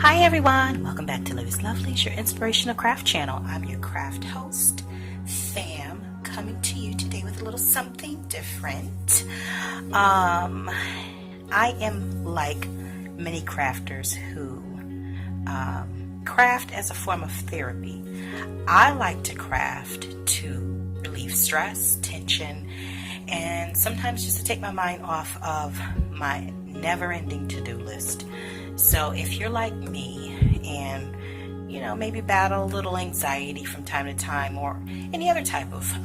Hi everyone, welcome back to Lovelies, your inspirational craft channel. I'm your craft host, Fam, coming to you today with a little something different. I am like many crafters who craft as a form of therapy. I like to craft to relieve stress, tension, and sometimes just to take my mind off of my never-ending to-do list. So if you're like me and maybe battle a little anxiety from time to time, or any other type of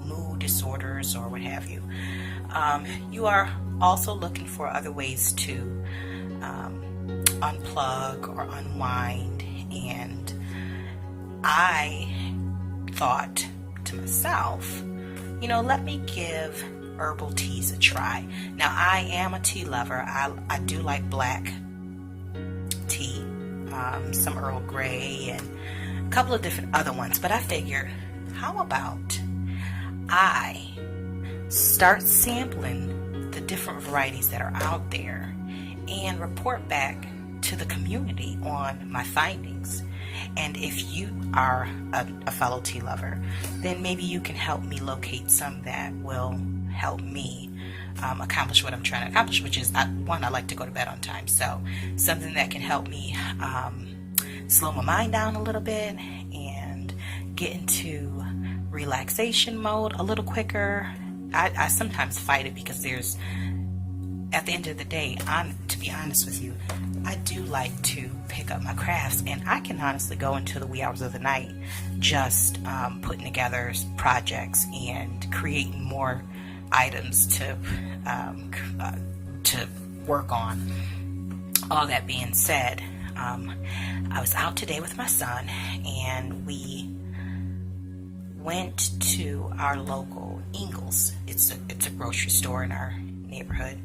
mood disorders or what have you, you are also looking for other ways to unplug or unwind. And I thought to myself, let me give herbal teas a try. Now, I am a tea lover. I do like black tea, some Earl Grey, and a couple of different other ones. But I figured, how about I start sampling the different varieties that are out there and report back to the community on my findings. And if you are a fellow tea lover, then maybe you can help me locate some that will help me accomplish what I'm trying to accomplish, which is, I like to go to bed on time. So something that can help me slow my mind down a little bit and get into relaxation mode a little quicker. I sometimes fight it because at the end of the day, to be honest with you, I do like to pick up my crafts, and I can honestly go into the wee hours of the night just putting together projects and creating more items to work on. All that being said, I was out today with my son, and we went to our local Ingles. It's a grocery store in our neighborhood,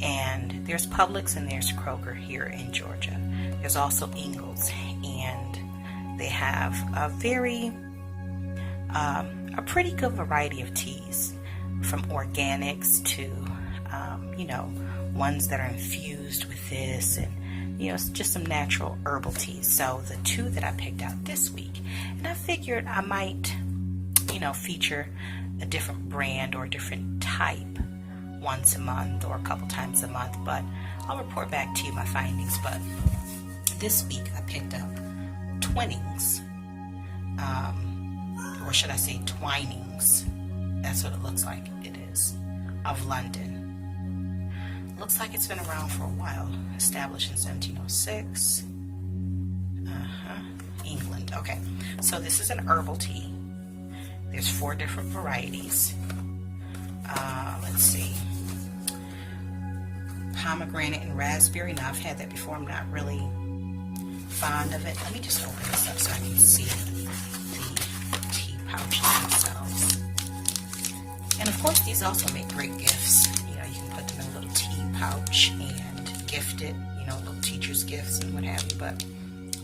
and there's Publix and there's Kroger here in Georgia. There's also Ingles, and they have a pretty good variety of teas, from organics to ones that are infused with this, and just some natural herbal teas. So the two that I picked out this week, and I figured I might feature a different brand or a different type once a month or a couple times a month, but I'll report back to you my findings. But this week I picked up Twinings, or should I say Twinings? That's what it looks like it is, of London. Looks like it's been around for a while, established in 1706. England. Okay, so this is an herbal tea. There's 4 different varieties. Let's see. Pomegranate and raspberry. Now, I've had that before. I'm not really fond of it. Let me just open this up so I can see the tea pouches themselves. And of course, these also make great gifts. You can put them in a little tea pouch and gift it, little teacher's gifts and what have you. But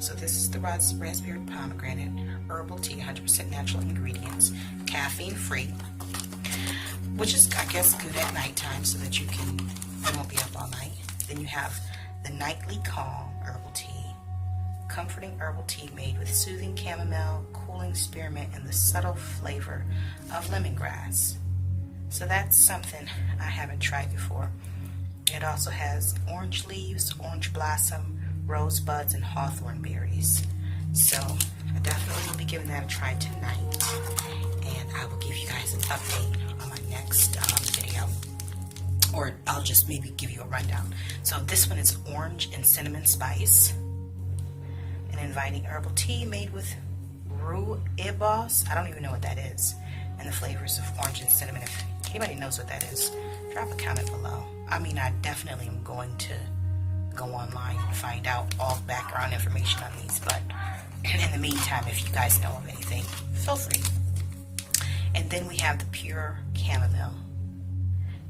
so this is the raspberry pomegranate herbal tea, 100% natural ingredients, caffeine free, which is, I guess, good at nighttime so that you won't be up all night. Then you have the Nightly Calm herbal tea, comforting herbal tea made with soothing chamomile, cooling spearmint, and the subtle flavor of lemongrass. So that's something I haven't tried before. It also has orange leaves, orange blossom, rosebuds, and hawthorn berries. So I definitely will be giving that a try tonight, and I will give you guys an update on my next video, or I'll just maybe give you a rundown. So this one is orange and cinnamon spice, an inviting herbal tea made with rooibos. I don't even know what that is, and the flavors of orange and cinnamon. If anybody knows what that is, drop a comment below. I mean, I definitely am going to go online and find out all the background information on these, but in the meantime, if you guys know of anything, feel free. And then we have the pure chamomile,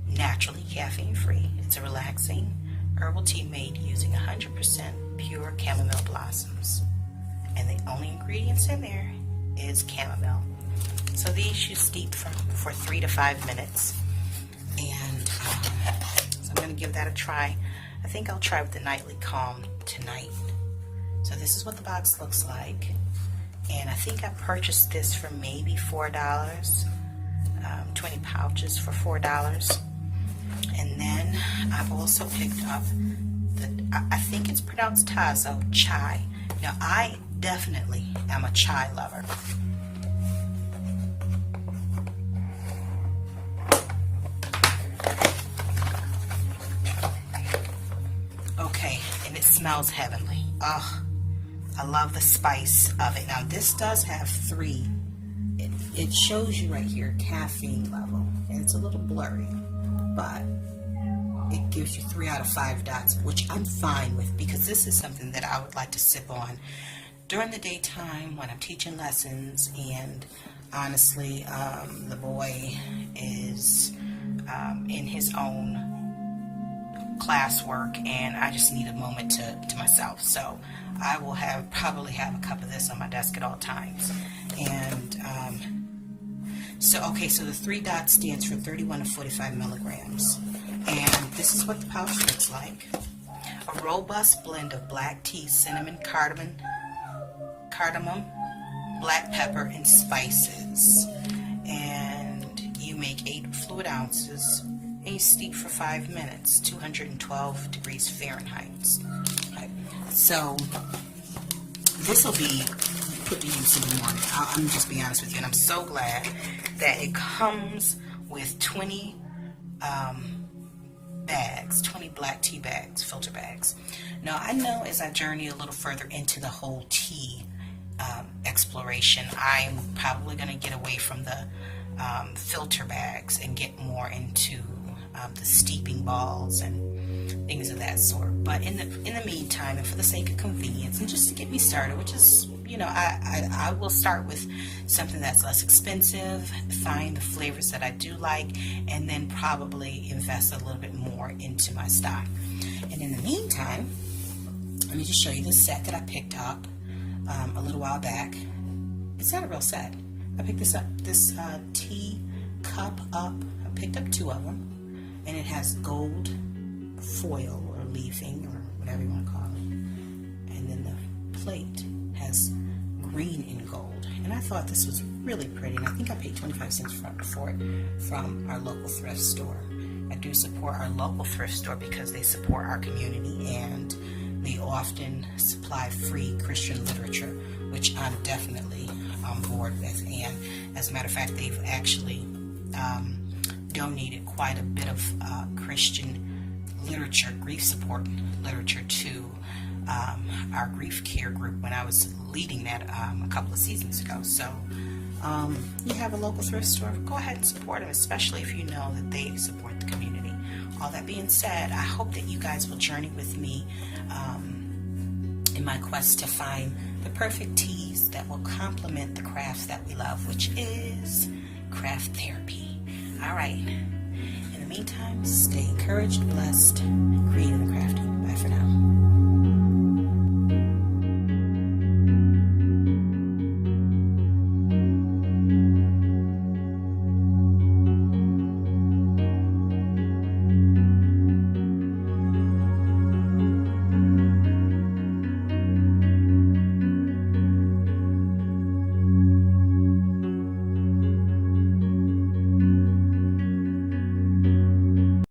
naturally caffeine free. It's a relaxing herbal tea made using 100% pure chamomile blossoms, and the only ingredients in there is chamomile. So these you steep for 3 to 5 minutes, and so I'm going to give that a try. I think I'll try with the Nightly Calm tonight. So this is what the box looks like. And I think I purchased this for maybe $4. 20 pouches for $4. And then I've also picked up I think it's pronounced Tazo chai. Now I definitely am a chai lover. Okay, and it smells heavenly. Oh, I love the spice of it. Now this does have 3. It shows you right here caffeine level, and it's a little blurry, but it gives you 3 out of 5 dots, which I'm fine with because this is something that I would like to sip on during the daytime when I'm teaching lessons. And honestly, the boy is in his own classwork, and I just need a moment to myself. So I will probably have a cup of this on my desk at all times. And so the 3 dots stands for 31 to 45 milligrams. And this is what the pouch looks like. A robust blend of black tea, cinnamon, cardamom, black pepper, and spices. And you make 8 fluid ounces, and you steep for 5 minutes, 212 degrees Fahrenheit. Okay. So this will be put to use in the morning. I'm just being honest with you, and I'm so glad that it comes with 20 bags, 20 black tea bags, filter bags. Now I know as I journey a little further into the whole tea exploration, I'm probably going to get away from the filter bags and get more into the steeping balls and things of that sort. But in the meantime, and for the sake of convenience and just to get me started, which is, I will start with something that's less expensive, find the flavors that I do like, and then probably invest a little bit more into my stock. And in the meantime, let me just show you this set that I picked up a little while back. It's not a real set. I picked this tea cup up. I picked up 2 of them, and it has gold foil or leafing or whatever you want to call it. And then the plate has green and gold. And I thought this was really pretty, and I think I paid 25 cents for it from our local thrift store. I do support our local thrift store because they support our community, and they often supply free Christian literature, which I'm definitely on board with. And as a matter of fact, they've actually donated quite a bit of Christian literature, grief support literature to our grief care group when I was leading that a couple of seasons ago. So you have a local thrift store, go ahead and support them, especially if you know that they support the community. All that being said, I hope that you guys will journey with me in my quest to find the perfect teas that will complement the crafts that we love, which is craft therapy. All right. In the meantime, stay encouraged, blessed,